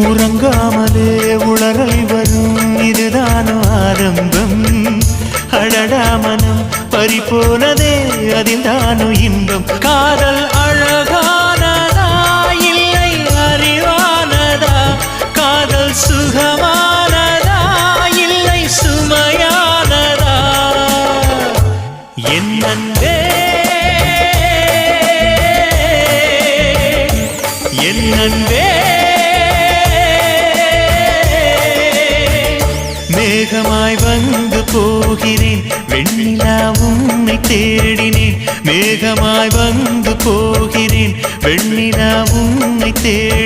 உறங்காமலே உளறல் வரும் இதுதானோ ஆரம்பம் அழடா மனம் பறிபோனதே அதில் தானோ இன்பம் காதல் அழகானதா இல்லை அறிவானதா காதல் சுகமானதா இல்லை சுமையானதா என் அன்பே என் அன்பே மேகமாய் வந்து போகிறேன் வெண்ணிலா உன்னை தேடினேன் மேகமாய் வந்து போகிறேன் வெண்ணிலா உன்னை தேடினேன்